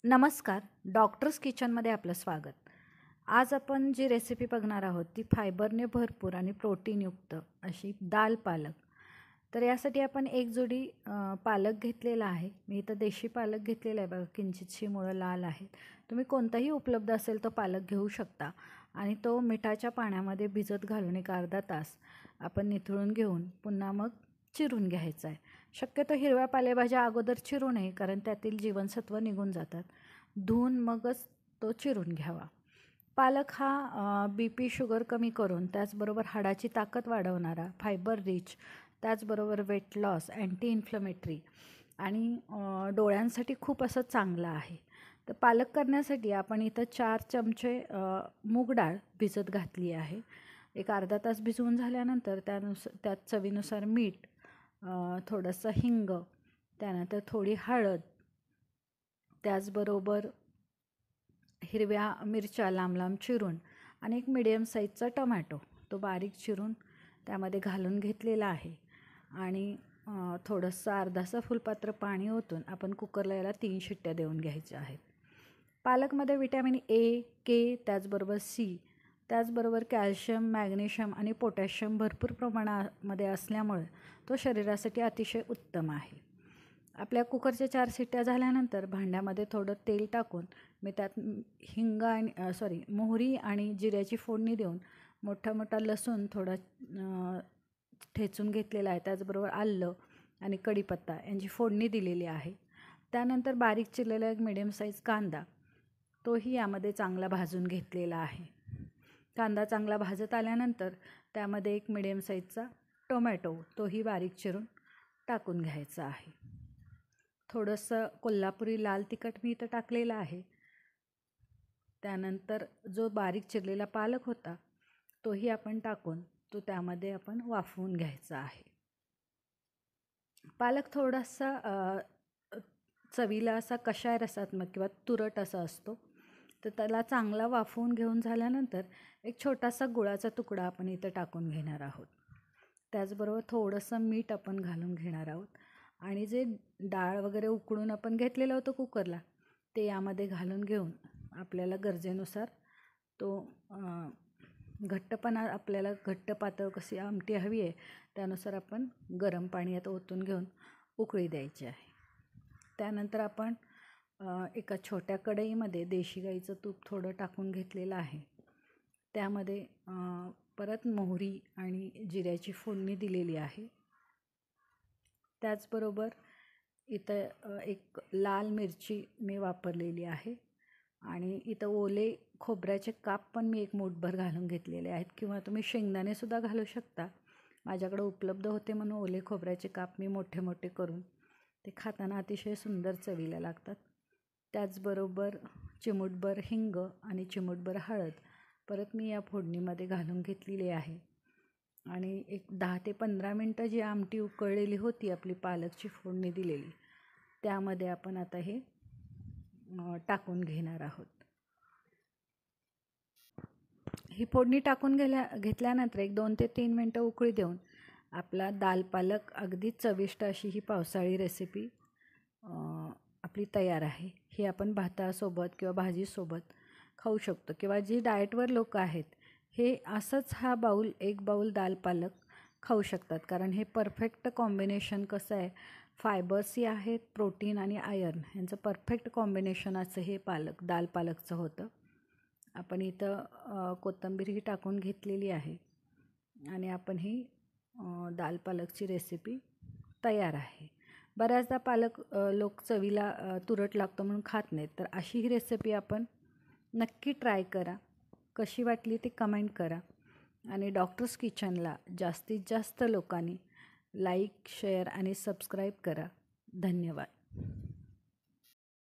नमस्कार. डॉक्टर्स किचनमध्ये आपलं स्वागत. आज आपण जी रेसिपी बघणार आहोत ती फायबरने भरपूर आणि प्रोटीनयुक्त अशी दाल पालक. तर यासाठी आपण एक जोडी पालक घेतलेला आहे. मी इथं देशी पालक घेतलेला आहे बघा, किंचितशी मुळं लाल आहेत. तुम्ही कोणताही उपलब्ध असेल तो पालक घेऊ शकता आणि तो मिठाच्या पाण्यामध्ये भिजत घालून एक अर्धा तास आपण निथळून घेऊन पुन्हा मग चिरून घ्यायचा आहे. शक्यतो हिरव्या पालेभाज्या अगोदर चिरू नये, कारण त्यातील जीवनसत्व निघून जातात. धुवून मगच तो चिरून घ्यावा. पालक हा BP शुगर कमी करून त्याचबरोबर हाडाची ताकद वाढवणारा, फायबर रिच, त्याचबरोबर वेट लॉस, अँटी इन्फ्लमेटरी आणि डोळ्यांसाठी खूप असं चांगलं आहे. तर पालक करण्यासाठी आपण इथं 4 चमचे मूग डाळ भिजत घातली आहे. एक अर्धा तास भिजवून झाल्यानंतर त्यात चवीनुसार मीठ, थोडंसं हिंग, त्यानंतर थोडी हळद, त्याचबरोबर हिरव्या मिरच्या लांब लांब चिरून आणि एक मिडियम साईजचा टोमॅटो तो बारीक चिरून त्यामध्ये घालून घेतलेला आहे. आणि थोडंसं अर्धासा फुलपात्र पाणी ओतून आपण कुकरला याला 3 शिट्ट्या देऊन घ्यायच्या आहेत. पालकमध्ये विटॅमिन A, K, त्याचबरोबर C, त्याचबरोबर कॅल्शियम, मॅग्नेशियम आणि पोटॅशियम भरपूर प्रमाणामध्ये असल्यामुळे तो शरीरासाठी अतिशय उत्तम आहे. आपल्या कुकरच्या 4 शिट्ट्या झाल्यानंतर भांड्यामध्ये थोडं तेल टाकून मी त्यात मोहरी आणि जिऱ्याची फोडणी देऊन मोठा लसूण थोडा ठेचून घेतलेला आहे, त्याचबरोबर आलं आणि कढीपत्ता यांची फोडणी दिलेली आहे. त्यानंतर बारीक चिरलेला एक मिडियम साईज कांदा तोही यामध्ये चांगला भाजून घेतलेला आहे. कांदा चांगला भाजत आल्यानंतर त्यामध्ये एक मिडियम साईजचा टोमॅटो तोही बारीक चिरून टाकून घ्यायचा आहे. थोडंसं कोल्हापुरी लाल तिखट मी इथं टाकलेलं आहे. त्यानंतर जो बारीक चिरलेला पालक होता तोही आपण टाकून तो त्यामध्ये आपण वाफवून घ्यायचा आहे. पालक थोडासा चवीला असा कषाय रसात्मक किंवा तुरट असा असतो. तर त्याला चांगला वाफवून घेऊन झाल्यानंतर एक छोटासा गुळाचा तुकडा आपण इथं टाकून घेणार आहोत. त्याचबरोबर थोडंसं मीठ आपण घालून घेणार आहोत आणि जे डाळ वगैरे उकळून आपण घेतलेलं होतं कुकरला ते यामध्ये घालून घेऊन आपल्याला गरजेनुसार तो घट्टपणा, आपल्याला घट्ट पातळ कशी आमटी हवी आहे त्यानुसार आपण गरम पाणी यात ओतून घेऊन उकळी द्यायची आहे. त्यानंतर आपण एका छोट्या कढईमध्ये देशी गाईचं तूप थोडं टाकून घेतलेलं आहे. त्यामध्ये परत मोहरी आणि जिऱ्याची फोडणी दिलेली आहे. त्याचबरोबर इथं एक लाल मिरची मी वापरलेली आहे आणि इथं ओले खोबऱ्याचे काप पण मी एक मूठभर घालून घेतलेले आहेत, किंवा तुम्ही शेंगदाणेसुद्धा घालू शकता. माझ्याकडे उपलब्ध होते म्हणून ओले खोबऱ्याचे काप मी मोठे मोठे करून ते खाताना अतिशय सुंदर चवीला लागतात. त्याचबरोबर चिमूटभर हिंग आणि चिमूटभर हळद परत मी या फोडणीमध्ये घालून घेतलेली आहे. आणि एक 10 ते 15 मिनटं जी आमटी उकळलेली होती आपली पालकची फोडणी दिलेली त्यामध्ये आपण आता हे टाकून घेणार आहोत. ही फोडणी टाकून घेतल्यानंतर एक 2 ते 3 मिनटं उकळी देऊन आपला दाल पालक अगदी चविष्ट अशी ही पावसाळी रेसिपी आपली तयार आहे. ही आपण भातासोबत किंवा भाजीसोबत खाऊ शकतो, किंवा जी डाएटवर लोक आहेत हे असंच एक बाऊल दाल पालक खाऊ शकतात, कारण हे परफेक्ट कॉम्बिनेशन कसं आहे, फायबर्सही आहेत, प्रोटीन आणि आयर्न यांचं परफेक्ट कॉम्बिनेशन असं हे दाल पालकचं होतं. आपण इथं कोथिंबीरही टाकून घेतलेली आहे आणि आपण ही दाल पालकची रेसिपी तयार आहे. बऱ्याचदा पालक लोक चवीला तुरट लागतो म्हणून खात नाहीत, तर अशी ही रेसिपी आपण नक्की ट्राय करा. कशी वाटली ती कमेंट करा आणि डॉक्टर्स किचनला जास्तीत जास्त लोकांनी लाईक, शेअर आणि सबस्क्राईब करा. धन्यवाद.